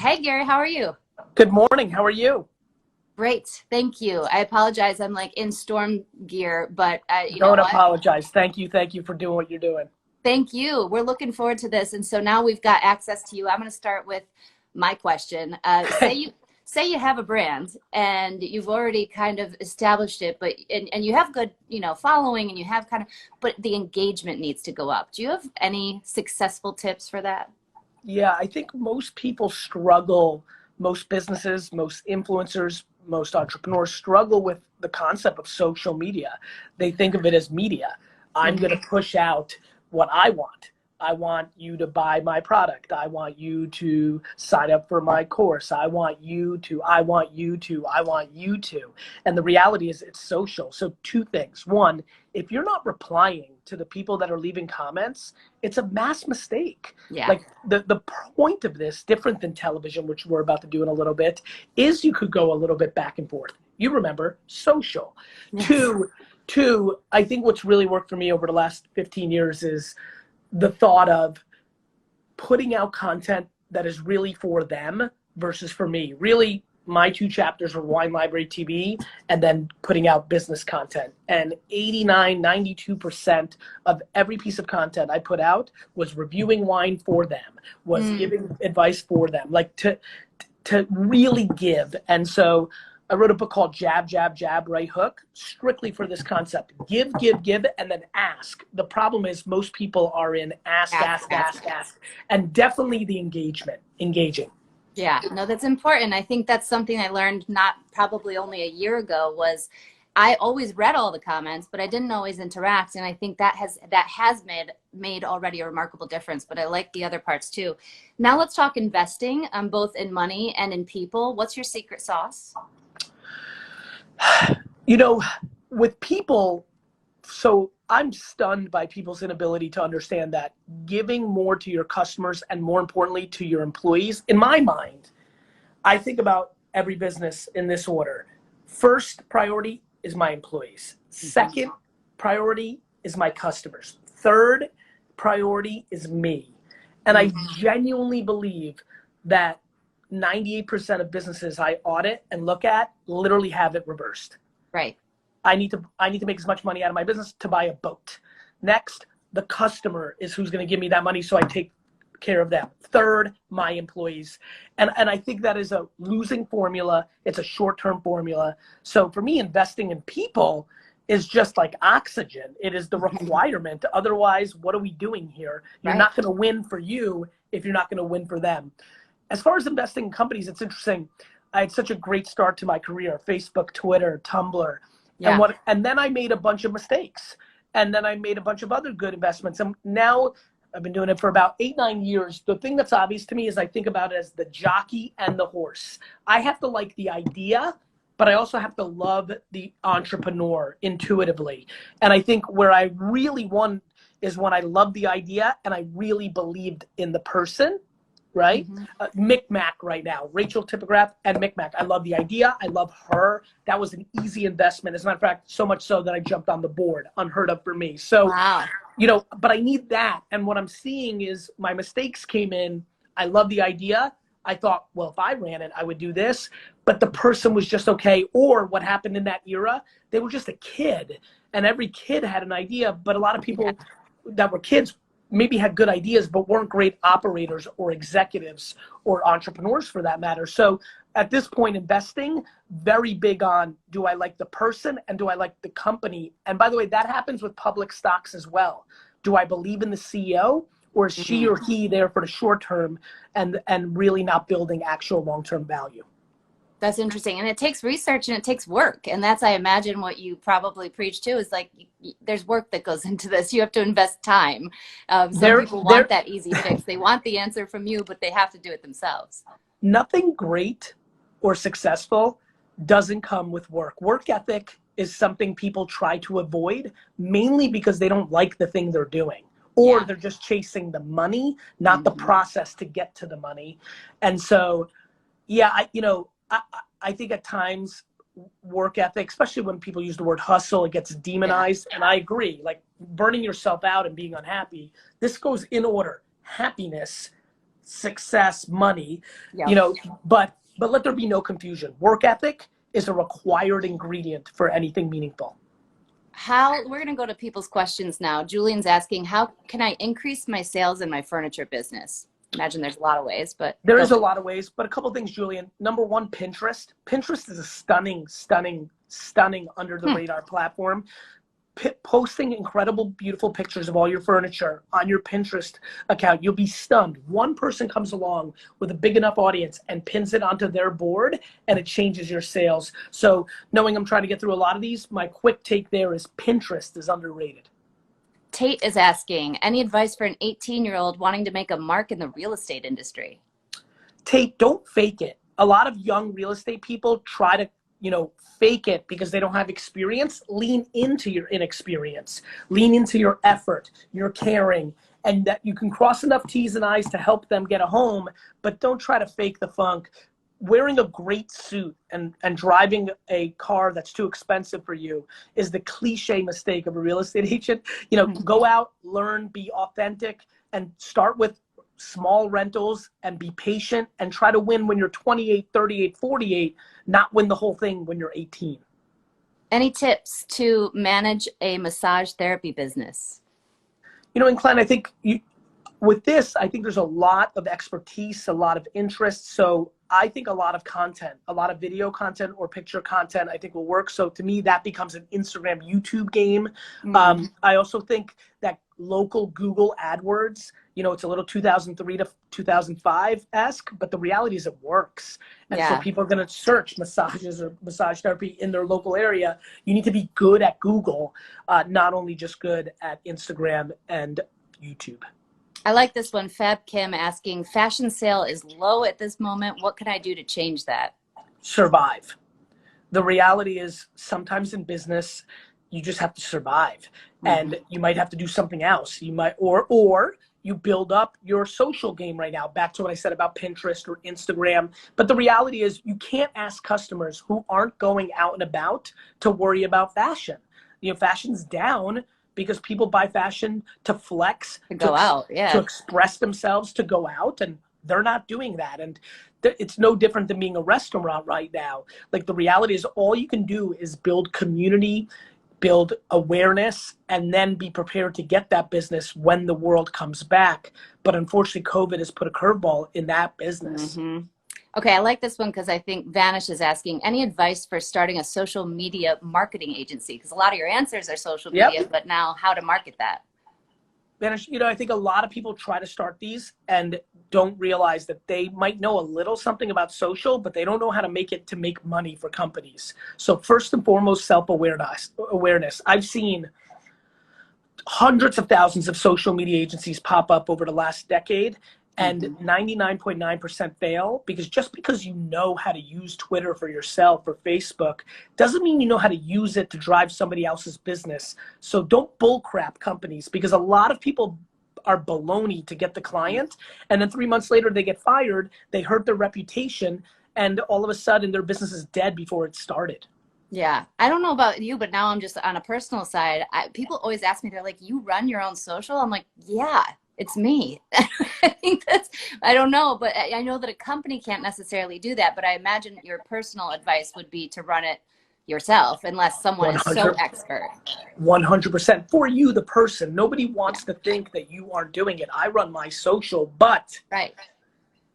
Hey, Gary, how are you? Good morning. How are you? Great, thank you. I apologize. I'm like in storm gear, but you know Don't what? apologize. Thank you. Thank you for doing what you're doing. Thank you. We're looking forward to this, and so now we've got access to you. I'm going to start with my question. Say you have a brand and you've already kind of established it, but and you have good, following, and you have kind of, but the engagement needs to go up. Do you have any successful tips for that? Yeah, I think most people struggle, most businesses, most influencers, most entrepreneurs struggle with the concept of social media. They think of it as media. I'm going to push out what I want. I want you to buy my product. I want you to sign up for my course. I want you to, I want you to, I want you to. And the reality is it's social. So two things. One, if you're not replying to the people that are leaving comments, it's a mass mistake. Yeah. Like the point of this, different than television, which we're about to do in a little bit, is you could go a little bit back and forth. You remember social. Yes. Two, I think what's really worked for me over the last 15 years is the thought of putting out content that is really for them versus for me. Really, my two chapters were Wine Library TV and then putting out business content. And 89, 92% of every piece of content I put out was reviewing wine for them, was giving advice for them, like to really give. And so I wrote a book called Jab, Jab, Jab, Right Hook, strictly for this concept. Give, give, give, and then ask. The problem is most people are in ask, ask, ask, ask, and definitely the engaging. Yeah, no, that's important. I think that's something I learned not probably only a year ago was I always read all the comments, but I didn't always interact. And I think that has made already a remarkable difference. But I like the other parts too. Now let's talk investing, both in money and in people. What's your secret sauce? You know, with people, so I'm stunned by people's inability to understand that giving more to your customers and more importantly to your employees, in my mind, I think about every business in this order. First priority is my employees. Second priority is my customers. Third priority is me. And I genuinely believe that 98% of businesses I audit and look at literally have it reversed. Right. I need to make as much money out of my business to buy a boat. Next, the customer is who's going to give me that money, so I take care of them. Third, my employees. And I think that is a losing formula. It's a short-term formula. So for me, investing in people is just like oxygen. It is the requirement. Otherwise, what are we doing here? You're not going to win for you if you're not going to win for them. As far as investing in companies, it's interesting. I had such a great start to my career: Facebook, Twitter, Tumblr. Yeah. And then I made a bunch of mistakes. And then I made a bunch of other good investments. And now I've been doing it for about 8, 9 years. The thing that's obvious to me is I think about it as the jockey and the horse. I have to like the idea, but I also have to love the entrepreneur intuitively. And I think where I really won is when I loved the idea and I really believed in the person. Right? Micmac right now, Rachel Tipograph and Micmac. I love the idea. I love her. That was an easy investment. As a matter of fact, so much so that I jumped on the board, unheard of for me. So, Wow. But I need that. And what I'm seeing is my mistakes came in. I love the idea. I thought, well, if I ran it, I would do this. But the person was just okay. Or what happened in that era, they were just a kid. And every kid had an idea. But a lot of people that were kids maybe had good ideas, but weren't great operators or executives or entrepreneurs for that matter. So at this point, investing, very big on, do I like the person and do I like the company? And by the way, that happens with public stocks as well. Do I believe in the CEO, or is she or he there for the short term and really not building actual long-term value? That's interesting. And it takes research and it takes work. And that's, I imagine, what you probably preach too is like, there's work that goes into this. You have to invest time. Some people want that easy fix. They want the answer from you, but they have to do it themselves. Nothing great or successful doesn't come with work. Work ethic is something people try to avoid, mainly because they don't like the thing they're doing. Or they're just chasing the money, not the process to get to the money. And so, I think at times work ethic, especially when people use the word hustle, it gets demonized. And I agree, like burning yourself out and being unhappy, this goes in order: happiness, success, money, Yep. but let there be no confusion. Work ethic is a required ingredient for anything meaningful. We're going to go to people's questions now. Julian's asking, how can I increase my sales in my furniture business? Imagine there's a lot of ways, but there is a lot of ways, but a couple of things, Julian. Number one, Pinterest. Pinterest is a stunning under the radar platform. Posting incredible, beautiful pictures of all your furniture on your Pinterest account, you'll be stunned. One person comes along with a big enough audience and pins it onto their board, and it changes your sales. So knowing I'm trying to get through a lot of these, my quick take there is Pinterest is underrated. Tate is asking, any advice for an 18-year-old wanting to make a mark in the real estate industry? Tate, don't fake it. A lot of young real estate people try to fake it because they don't have experience. Lean into your inexperience. Lean into your effort, your caring, and that you can cross enough T's and I's to help them get a home, but don't try to fake the funk. Wearing a great suit and driving a car that's too expensive for you is the cliche mistake of a real estate agent. Go out, learn, be authentic, and start with small rentals and be patient and try to win when you're 28, 38, 48, not win the whole thing when you're 18. Any tips to manage a massage therapy business? Incline, I think with this, I think there's a lot of expertise, a lot of interest. So I think a lot of content, a lot of video content or picture content, I think will work. So to me, that becomes an Instagram, YouTube game. Mm-hmm. I also think that local Google AdWords, it's a little 2003 to 2005-esque, but the reality is it works. And so people are going to search massages or massage therapy in their local area. You need to be good at Google, not only just good at Instagram and YouTube. I like this one. Fab Kim asking, fashion sale is low at this moment. What can I do to change that? Survive. The reality is sometimes in business, you just have to survive. Mm-hmm. And you might have to do something else. You might, or you build up your social game right now, back to what I said about Pinterest or Instagram. But the reality is you can't ask customers who aren't going out and about to worry about fashion. Fashion's down because people buy fashion to flex, to go out, to express themselves, to go out, and they're not doing that. And it's no different than being a restaurant right now. Like, the reality is all you can do is build community, build awareness, and then be prepared to get that business when the world comes back. But unfortunately, COVID has put a curveball in that business. Mm-hmm. Okay, I like this one because I think Vanish is asking, any advice for starting a social media marketing agency? Because a lot of your answers are social media, but now how to market that? Vanish, I think a lot of people try to start these and don't realize that they might know a little something about social, but they don't know how to make it to make money for companies. So first and foremost, self-awareness. I've seen hundreds of thousands of social media agencies pop up over the last decade, and 99.9% fail because just because you know how to use Twitter for yourself or Facebook doesn't mean you know how to use it to drive somebody else's business. So don't bullcrap companies, because a lot of people are baloney to get the client, and then 3 months later they get fired, they hurt their reputation, and all of a sudden their business is dead before it started. Yeah. I don't know about you, but now I'm just on a personal side. People always ask me, they're like, you run your own social? I'm like, yeah. It's me. I think I don't know, but I know that a company can't necessarily do that, but I imagine your personal advice would be to run it yourself unless someone is so expert. 100% for you, the person. Nobody wants to think that you aren't doing it. I run my social, but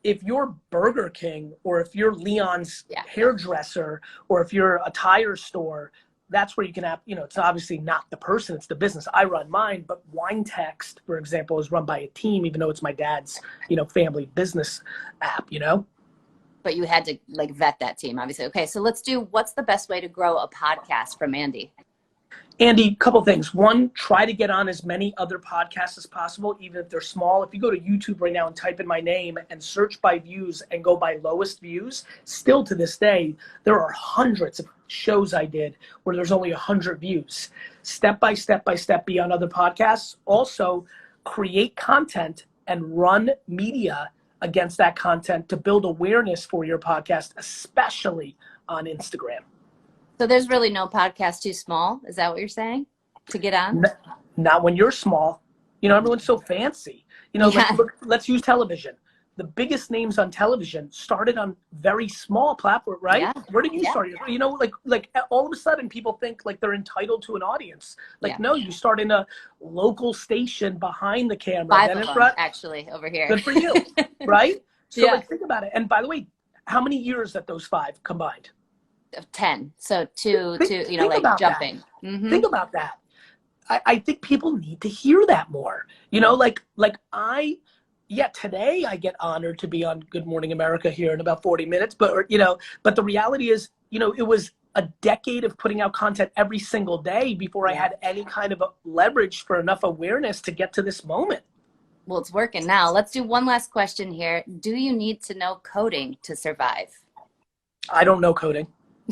if you're Burger King, or if you're Leon's hairdresser, or if you're a tire store, that's where you can have, it's obviously not the person, it's the business. I run mine, but Wine Text, for example, is run by a team, even though it's my dad's, family business app, But you had to vet that team, obviously. Okay, so let's do, what's the best way to grow a podcast from Andy? Andy, a couple things. One, try to get on as many other podcasts as possible, even if they're small. If you go to YouTube right now and type in my name and search by views and go by lowest views, still to this day, there are hundreds of shows I did where there's only 100 views. Step by step, be on other podcasts. Also, create content and run media against that content to build awareness for your podcast, especially on Instagram. So there's really no podcast too small. Is that what you're saying to get on? Not when you're small. Everyone's so fancy. Let's use television. the biggest names on television started on very small platform, right? Yeah. Where did you Yeah. start? You know, like all of a sudden people think like they're entitled to an audience. Like, Yeah. no, you start in a local station behind the camera. 5 then of in them, front. actually, over here. Good for you, right? So Yeah. like, think about it. And by the way, how many years at those 5 combined? Of 10. So two, you know, Think like about jumping. that. Think about that. I think people need to hear that more. You know, today I get honored to be on Good Morning America here in about 40 minutes. But the reality is, it was a decade of putting out content every single day before I had any kind of a leverage for enough awareness to get to this moment. Well, it's working now. Let's do one last question here. Do you need to know coding to survive? I don't know coding.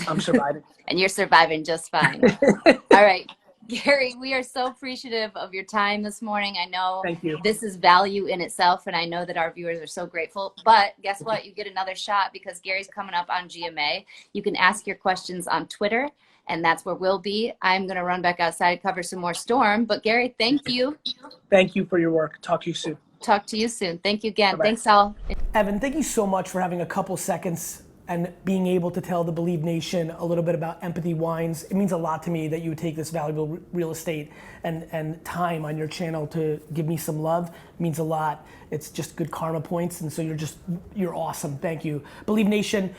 I'm surviving. And you're surviving just fine. All right. Gary, we are so appreciative of your time this morning. I know Thank you. this is value in itself, and I know that our viewers are so grateful. But guess what? You get another shot because Gary's coming up on GMA. You can ask your questions on Twitter, and that's where we'll be. I'm going to run back outside, cover some more storm. But Gary, thank you. Thank you for your work. Talk to you soon. Talk to you soon. Thank you again. Bye-bye. Thanks, all. Evan, thank you so much for having a couple seconds and being able to tell the Believe Nation a little bit about Empathy Wines. It means a lot to me that you would take this valuable real estate and time on your channel to give me some love. It means a lot. It's just good karma points, and so you're awesome. Thank you. Believe Nation,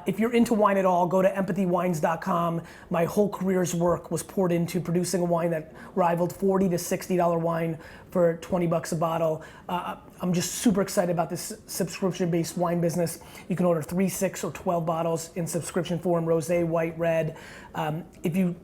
if you're into wine at all, go to empathywines.com. My whole career's work was poured into producing a wine that rivaled $40 to $60 wine for 20 bucks a bottle. I'm just super excited about this subscription-based wine business. You can order 3, 6, or 12 bottles in subscription form, rosé, white, red. If you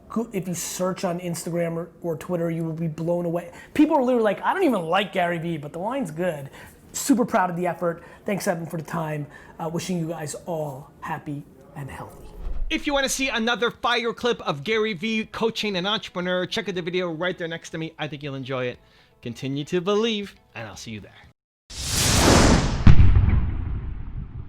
search on Instagram or Twitter, you will be blown away. People are literally like, I don't even like Gary Vee, but the wine's good. Super proud of the effort. Thanks, Evan, for the time. Wishing you guys all happy and healthy. If you want to see another fire clip of Gary Vee coaching an entrepreneur, check out the video right there next to me. I think you'll enjoy it. Continue to believe, and I'll see you there.